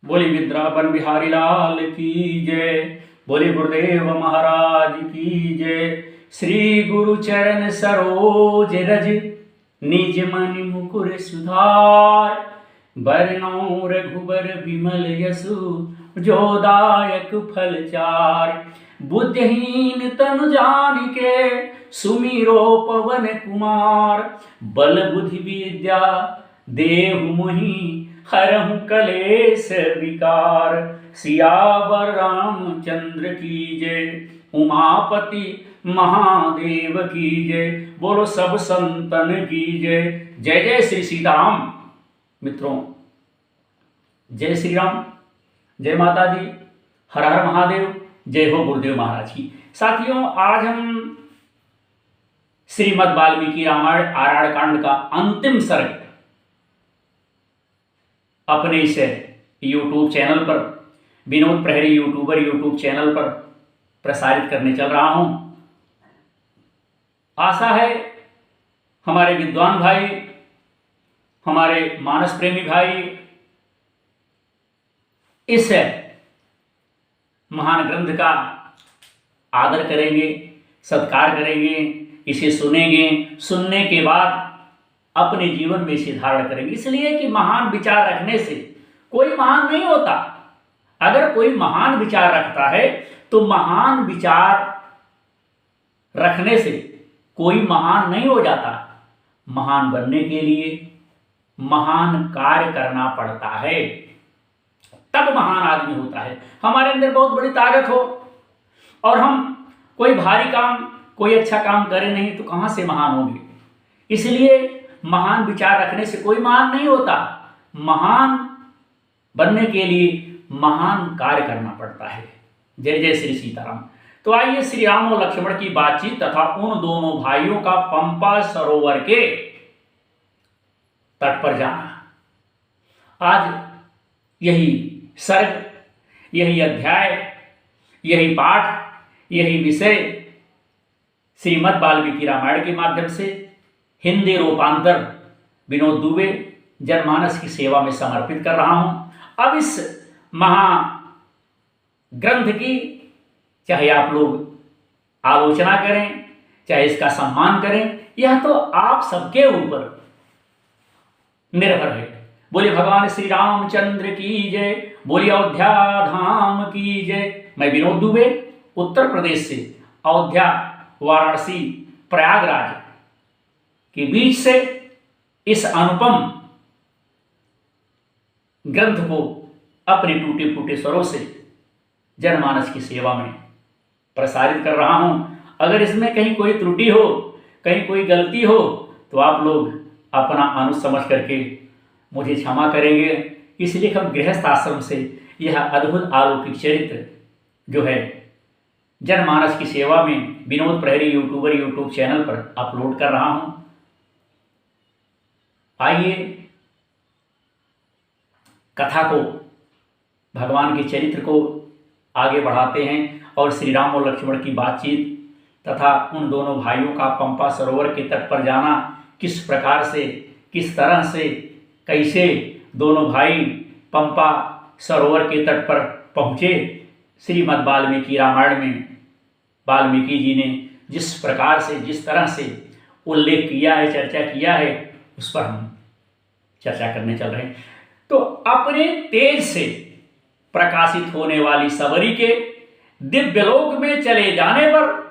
बोली वृंदावन बिहारी लाल की जय। बोली गुरुदेव महाराज की जय। श्री गुरु चरण सरोज रज निज मन मुकुर सुधार। बरनौं रघुबर विमल यसु जो दायक फल चार। बुद्धिहीन तनु जानिके सुमिरो पवन कुमार। बल बुद्धि विद्या देहु मोहि हरहु कलेश विकार। सियावर रामचंद्र की जय। उमापति महादेव की जय। बोलो सब संतन की जय। जय जय श्री सीताराम। मित्रों, जय श्री राम, जय माता दी, हर हर महादेव, जय हो गुरुदेव महाराज की। साथियों, आज हम श्रीमद् वाल्मीकि रामायण आराड़ कांड का अंतिम सर्ग अपने इस यूट्यूब चैनल पर, विनोद प्रहरी यूट्यूबर यूट्यूब चैनल पर प्रसारित करने चल रहा हूं। आशा है हमारे विद्वान भाई, हमारे मानस प्रेमी भाई इस महान ग्रंथ का आदर करेंगे, सत्कार करेंगे, इसे सुनेंगे, सुनने के बाद अपने जीवन में इसे धारण करेंगे। इसलिए कि महान विचार रखने से कोई महान नहीं होता। अगर कोई महान विचार रखता है तो महान विचार रखने से कोई महान नहीं हो जाता। महान बनने के लिए महान कार्य करना पड़ता है, तब महान आदमी होता है। हमारे अंदर बहुत बड़ी ताकत हो और हम कोई भारी काम, कोई अच्छा काम करें नहीं तो कहां से महान होंगे। इसलिए महान विचार रखने से कोई महान नहीं होता। महान बनने के लिए महान कार्य करना पड़ता है। जय जय श्री सीताराम। तो आइए श्री राम और लक्ष्मण की बातचीत तथा उन दोनों भाइयों का पंपा सरोवर के तट पर जाना। आज यही सर्ग, यही अध्याय, यही पाठ, यही विषय श्रीमद् वाल्मीकि रामायण के माध्यम से हिंदी रूपांतर विनोद दुबे जनमानस की सेवा में समर्पित कर रहा हूं। अब इस महा ग्रंथ की चाहे आप लोग आलोचना करें, चाहे इसका सम्मान करें, यह तो आप सबके ऊपर निर्भर है। बोलिए भगवान श्री रामचंद्र की जय। बोलिए अयोध्या धाम की जय। मैं विनोद दुबे उत्तर प्रदेश से अयोध्या, वाराणसी, प्रयागराज के बीच से इस अनुपम ग्रंथ को अपने टूटे फूटे स्वरों से जनमानस की सेवा में प्रसारित कर रहा हूं। अगर इसमें कहीं कोई त्रुटि हो, कहीं कोई गलती हो तो आप लोग अपना अनुज समझ करके मुझे क्षमा करेंगे। इसलिए हम गृहस्थ आश्रम से यह अद्भुत अलौकिक चरित्र जो है जनमानस की सेवा में विनोद प्रहरी यूट्यूबर यूट्यूब चैनल पर अपलोड कर रहा हूं। आइए कथा को, भगवान के चरित्र को आगे बढ़ाते हैं और श्री राम और लक्ष्मण की बातचीत तथा उन दोनों भाइयों का पंपा सरोवर के तट पर जाना, किस प्रकार से, किस तरह से, कैसे दोनों भाई पंपा सरोवर के तट पर पहुँचे। श्रीमद् वाल्मीकि रामायण में वाल्मीकि जी ने जिस प्रकार से, जिस तरह से उल्लेख किया है, चर्चा किया है, उस पर हम चर्चा करने चल रहे हैं। तो अपने तेज से प्रकाशित होने वाली सबरी के दिव्यलोक में चले जाने पर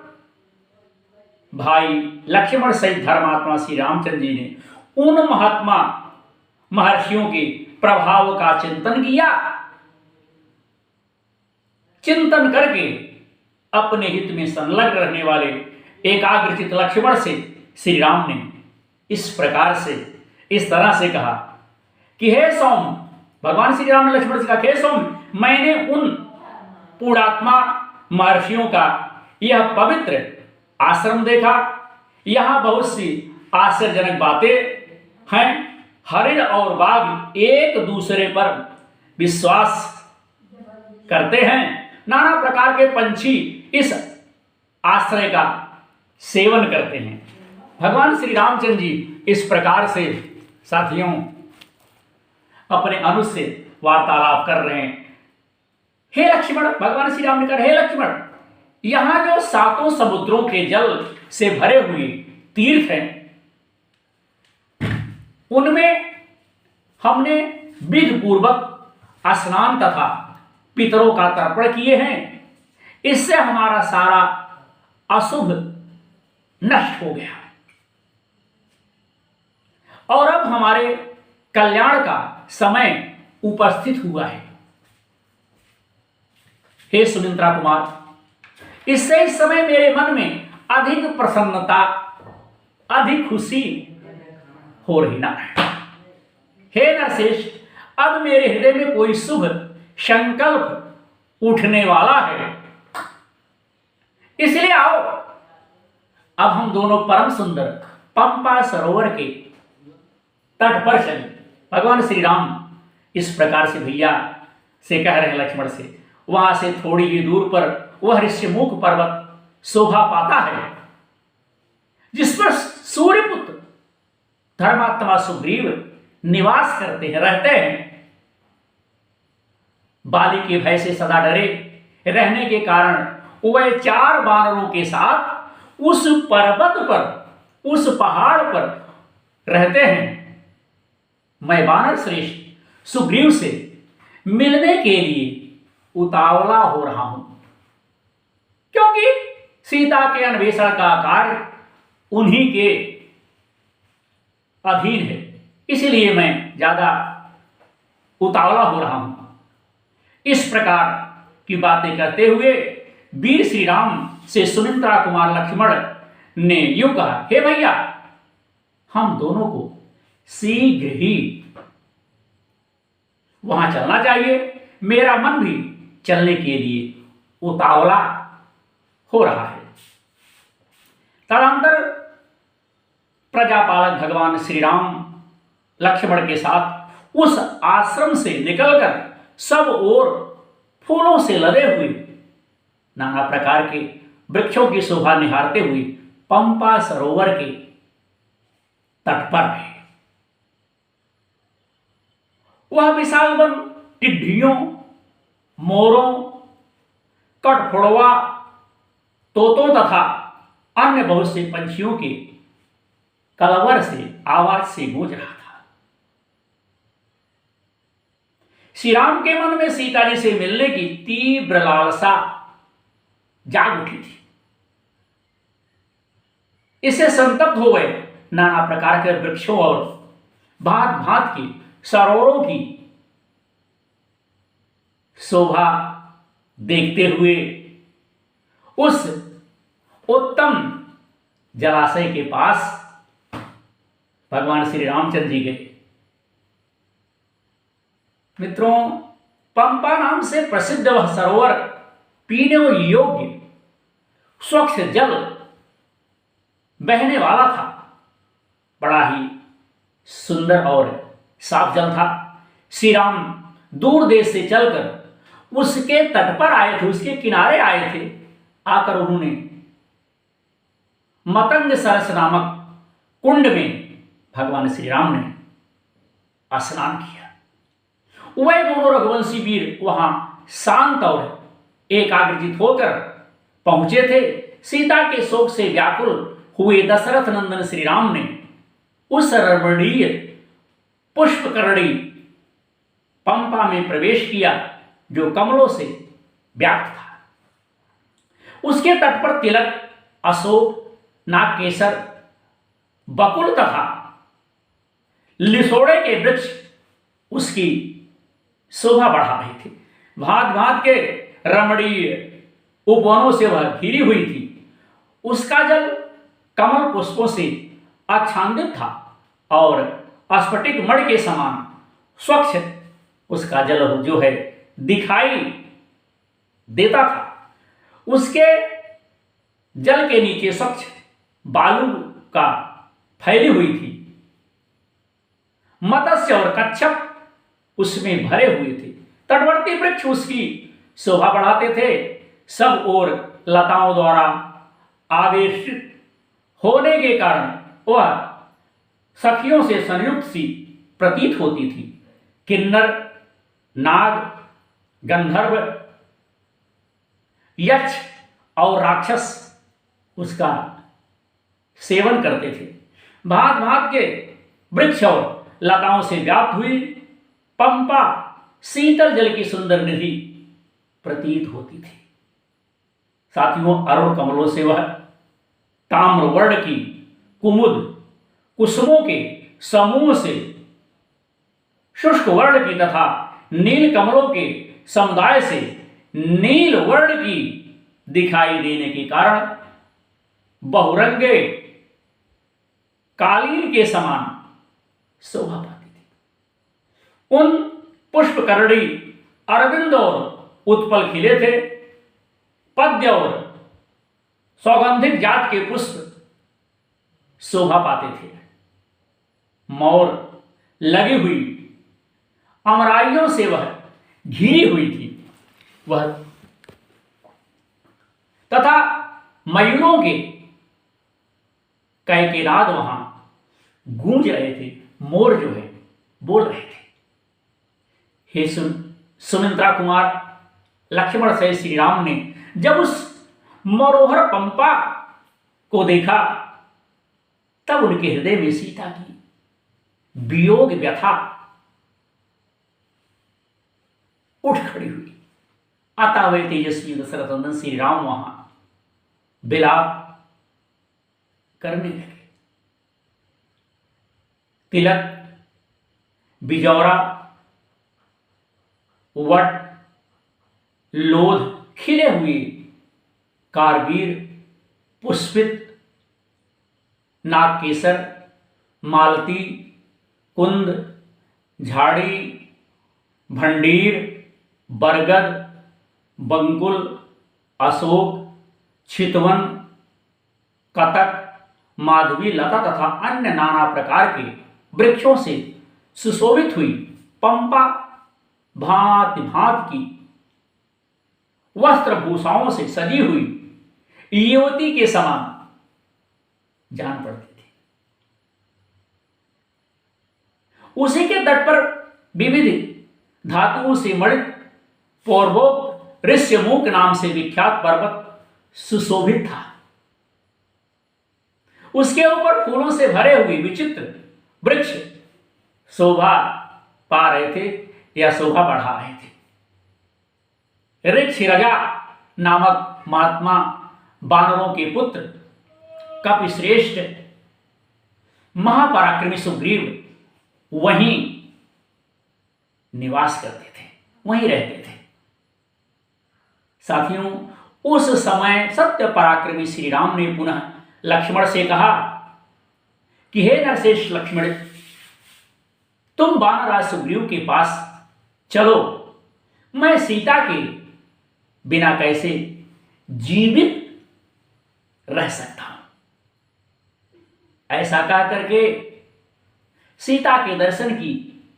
भाई लक्ष्मण सहित धर्मात्मा श्री रामचंद्र जी ने उन महात्मा महर्षियों के प्रभाव का चिंतन किया। चिंतन करके अपने हित में संलग्न रहने वाले एकाग्रचित लक्ष्मण से श्री राम ने इस प्रकार से, इस तरह से कहा कि हे सौम, भगवान श्री राम ने लक्ष्मण से कहा, हे सौम, मैंने उन पूर्णात्मा महर्षियों का यह पवित्र आश्रम देखा। यहां बहुत सी आश्चर्यजनक बातें हैं। हरिण और बाघ एक दूसरे पर विश्वास करते हैं। नाना प्रकार के पंछी इस आश्रय का सेवन करते हैं। भगवान श्री रामचंद्र जी इस प्रकार से साथियों अपने अनुज से वार्तालाप कर रहे हैं। हे लक्ष्मण, भगवान श्री राम ने कहा, हे लक्ष्मण, यहां जो सातों समुद्रों के जल से भरे हुए तीर्थ हैं, उनमें हमने विधि पूर्वक स्नान तथा पितरों का तर्पण किए हैं। इससे हमारा सारा अशुभ नष्ट हो गया और अब हमारे कल्याण का समय उपस्थित हुआ है। हे सुमित्रा कुमार, इससे इस समय मेरे मन में अधिक प्रसन्नता, अधिक खुशी हो रही ना है। हे नरश्रेष्ठ, अब मेरे हृदय में कोई शुभ संकल्प उठने वाला है, इसलिए आओ अब हम दोनों परम सुंदर पंपा सरोवर के तट पर चले। भगवान श्री राम इस प्रकार से भैया से कह रहे हैं लक्ष्मण से। वहां से थोड़ी ही दूर पर वह ऋष्यमुख पर्वत शोभा पाता है, जिस पर सूर्यपुत्र धर्मात्मा सुग्रीव निवास करते हैं, रहते हैं। बाली के भय से सदा डरे रहने के कारण वह 4 वानरों के साथ उस पर्वत पर, उस पहाड़ पर रहते हैं। मैं वानर श्रेष्ठ सुग्रीव से मिलने के लिए उतावला हो रहा हूं, क्योंकि सीता के अन्वेषण का कार्य उन्हीं के अधीन है, इसलिए मैं ज्यादा उतावला हो रहा हूं। इस प्रकार की बातें करते हुए वीर श्री राम से सुमित्रा कुमार लक्ष्मण ने यूं कहा, हे भैया, हम दोनों को शीघ्र ही वहां चलना चाहिए। मेरा मन भी चलने के लिए उतावला हो रहा है। तदंतर प्रजापालक भगवान श्री राम लक्ष्मण के साथ उस आश्रम से निकलकर सब ओर फूलों से लदे हुए नाना प्रकार के वृक्षों की शोभा निहारते हुए पंपा सरोवर के तट पर है। वह विशाल वन टिड्डियों, मोरों, कठफोड़वा, तोतों तथा अन्य बहुत से पंछियों के कलवर से, आवाज से गूंज रहा था। श्री राम के मन में सीता जी से मिलने की तीव्र लालसा जाग उठी थी। इससे संतप्त हो गए नाना प्रकार के वृक्षों और भांत भांत की सरोवरों की शोभा देखते हुए उस उत्तम जलाशय के पास भगवान श्री रामचंद्र जी गए। मित्रों, पंपा नाम से प्रसिद्ध वह सरोवर पीने योग्य स्वच्छ जल बहने वाला था। बड़ा ही सुंदर और साफ जल था। श्री राम दूर देश से चलकर उसके तट पर आए थे, उसके किनारे आए थे। आकर उन्होंने मतंग सरस नामक कुंड में भगवान श्री राम ने स्नान किया। वह दोनों रघुवंशी वीर वहां शांत और एकाग्रचित होकर पहुंचे थे। सीता के शोक से व्याकुल हुए दशरथ नंदन श्री राम ने उस रमणीय पुष्पकरणी पंपा में प्रवेश किया, जो कमलों से व्याप्त था। उसके तट पर तिलक, अशोक, नागकेसर, बकुल तथा लिसोड़े के वृक्ष उसकी शोभा बढ़ा रहे थे। भांत भांत के रमणीय उपवनों से वह घिरी हुई थी। उसका जल कमल पुष्पों से आच्छादित था और स्फटिक मणि के समान स्वच्छ उसका जल जो है दिखाई देता था। उसके जल के नीचे स्वच्छ बालू का फैली हुई थी। मत्स्य और कच्छप उसमें भरे हुए थे। तटवर्ती वृक्ष उसकी शोभा बढ़ाते थे। सब ओर लताओं द्वारा आवेशित होने के कारण वह सखियों से संयुक्त सी प्रतीत होती थी। किन्नर नाग, गंधर्व, यक्ष और राक्षस उसका सेवन करते थे। भांत भांत के वृक्ष और लताओं से व्याप्त हुई पंपा शीतल जल की सुंदर निधि प्रतीत होती थी। साथियों, अरुण कमलों से वह ताम्र वर्ण की कुमुद कुसुमों के समूह से शुष्क वर्ण की तथा नील कमलों के समुदाय से नील वर्ण की दिखाई देने के कारण बहुरंगे कालीन के समान शोभा पाती थी। उन पुष्पकरणी अरविंद और उत्पल खिले थे। पद्य और सौगंधिक जात के पुष्प शोभा पाते थे। मोर लगी हुई अमराइयों से वह घिरी हुई थी वह तथा मयूरों के कैकेनाद वहां गूंज रहे थे। मोर जो है बोल रहे थे। हे सुमित्रा कुमार लक्ष्मण से श्री राम ने जब उस मनोहर पंपा को देखा तब उनके हृदय में सीता की वियोग व्यथा उठ खड़ी हुई। अतः वे तेजस्वी दशरथ नंदन श्री राम वहां विलाप करने लगे। तिलक, बिजौरा, वट, लोध खिले हुए कारवीर, पुष्पित नागकेसर, मालती, कुंद, झाड़ी, भंडीर, बरगद, बंकुल, अशोक, चितवन, कतक, माधवी लता तथा अन्य नाना प्रकार के वृक्षों से सुशोभित हुई पंपा भांति भांति की वस्त्रभूषाओं से सजी हुई युवती के समान जान पड़ती थी। उसी के तट पर विविध धातुओं से मणित पौर्वोक्त ऋष्यमुख नाम से विख्यात पर्वत सुशोभित था। उसके ऊपर फूलों से भरे हुए विचित्र वृक्ष शोभा पा रहे थे या शोभा बढ़ा रहे थे। ऋक्षिरजा नामक महात्मा बानरों के पुत्र कपिश्रेष्ठ महापराक्रमी सुग्रीव वहीं निवास करते थे, वहीं रहते थे। साथियों, उस समय सत्य पराक्रमी श्री राम ने पुनः लक्ष्मण से कहा कि हे नरश्रेष्ठ लक्ष्मण, तुम वानरराज सुग्रीव के पास चलो, मैं सीता के बिना कैसे जीवित रह सकता हूं। ऐसा कह करके सीता के दर्शन की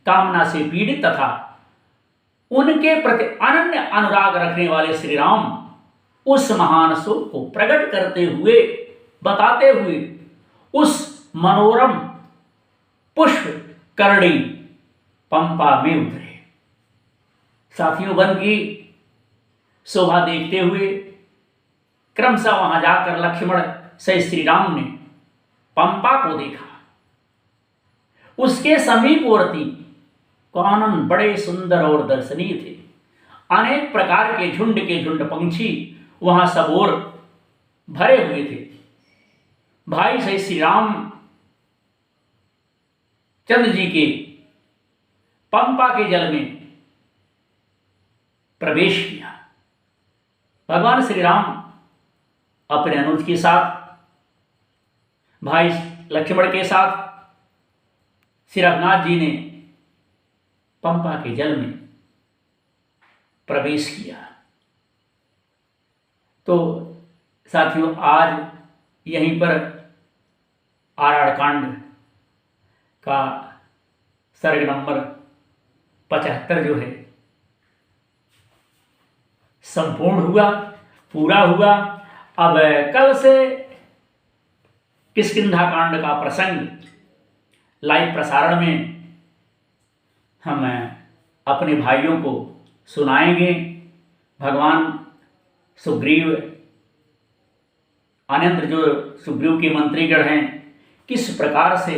कामना से पीड़ित तथा उनके प्रति अनन्य अनुराग रखने वाले श्री राम उस महान शोक को प्रकट करते हुए बताते हुए उस मनोरम पुष्प करणी पंपा में उतरे। साथियों, वन की शोभा देखते हुए क्रमशः वहां जाकर लक्ष्मण से श्री राम ने पंपा को देखा। उसके समीपवर्ती कानन बड़े सुंदर और दर्शनीय थे। अनेक प्रकार के झुंड पंछी वहां सब ओर भरे हुए थे। भाई सही श्री राम चंद्र जी के पंपा के जल में प्रवेश किया। भगवान श्री राम अपने अनुज के साथ, भाई लक्ष्मण के साथ श्री रघुनाथ जी ने पंपा के जल में प्रवेश किया। तो साथियों, आज यहीं पर आराड़कांड का सर्ग नंबर 75 जो है संपूर्ण हुआ, पूरा हुआ। अब कल से किष्किंधा कांड का प्रसंग लाइव प्रसारण में हम अपने भाइयों को सुनाएंगे। भगवान सुग्रीव अनंत जो सुग्रीव के मंत्रीगण हैं, किस प्रकार से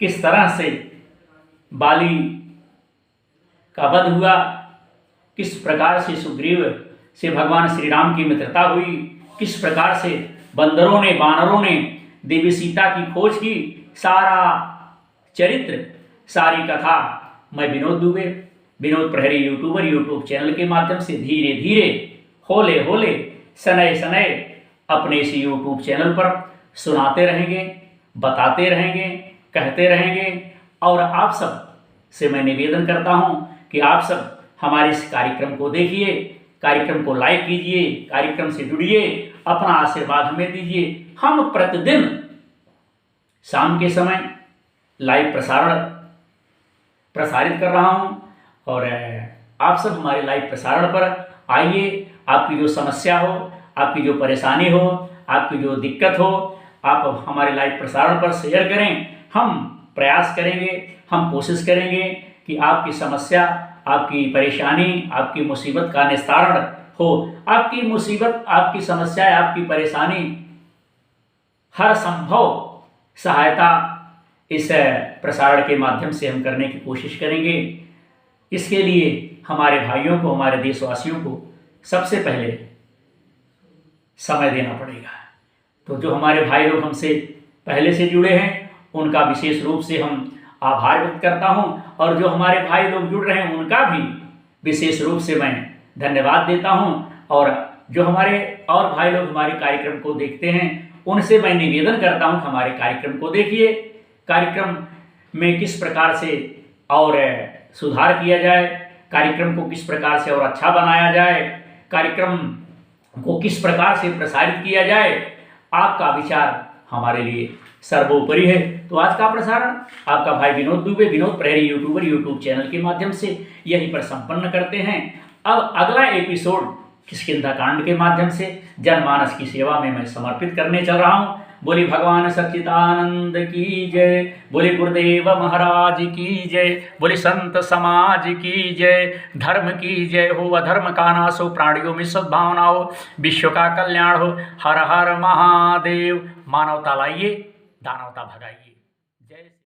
किस तरह से बाली का वध हुआ, किस प्रकार से सुग्रीव से भगवान श्री राम की मित्रता हुई, किस प्रकार से बंदरों ने बानरों ने देवी सीता की खोज की, सारा चरित्र सारी कथा मैं विनोद दुबे विनोद प्रहरी यूट्यूब चैनल के माध्यम से धीरे धीरे होले होले सनय सनय अपने इस यूट्यूब चैनल पर सुनाते रहेंगे, बताते रहेंगे, कहते रहेंगे। और आप सब से मैं निवेदन करता हूं कि आप सब हमारे इस कार्यक्रम को देखिए, कार्यक्रम को लाइक कीजिए, कार्यक्रम से जुड़िए, अपना आशीर्वाद हमें दीजिए। हम प्रतिदिन शाम के समय लाइव प्रसारित कर रहा हूं और आप सब हमारे लाइव प्रसारण पर आइए। आपकी जो समस्या हो, आपकी जो परेशानी हो, आपकी जो दिक्कत हो, आप हमारे लाइव प्रसारण पर शेयर करें। हम प्रयास करेंगे, हम कोशिश करेंगे कि आपकी समस्या, आपकी परेशानी, आपकी मुसीबत का निस्तारण हो। आपकी मुसीबत, आपकी समस्या, आपकी परेशानी, हर संभव सहायता इस प्रसारण के माध्यम से हम करने की कोशिश करेंगे। इसके लिए हमारे भाइयों को, हमारे देशवासियों को सबसे पहले समय देना पड़ेगा। तो जो हमारे भाई लोग हमसे पहले से जुड़े हैं, उनका विशेष रूप से हम आभार व्यक्त करता हूं, और जो हमारे भाई लोग जुड़ रहे हैं उनका भी विशेष रूप से मैं धन्यवाद देता हूं। और जो हमारे और भाई लोग हमारे कार्यक्रम को देखते हैं, उनसे मैं निवेदन करता हूं कि हमारे कार्यक्रम को देखिए, कार्यक्रम में किस प्रकार से और सुधार किया जाए, कार्यक्रम को किस प्रकार से और अच्छा बनाया जाए, कार्यक्रम को किस प्रकार से प्रसारित किया जाए। आपका विचार हमारे लिए सर्वोपरि है। तो आज का प्रसारण आपका भाई विनोद दुबे विनोद प्रहरी यूट्यूब चैनल के माध्यम से यहीं पर संपन्न करते हैं। अब अगला एपिसोड किष्किंधा कांड के माध्यम से जनमानस की सेवा में मैं समर्पित करने चल रहा हूँ। बोली भगवान सच्चिदानंद की जय, बोली गुरुदेव महाराज की जय, बोली संत समाज की जय, धर्म की जय हो, अधर्म का नाश हो, प्राणियों में सद्भावना हो, विश्व का कल्याण हो। हर हर महादेव। मानवता लाइए, दानवता भगाइए। जय।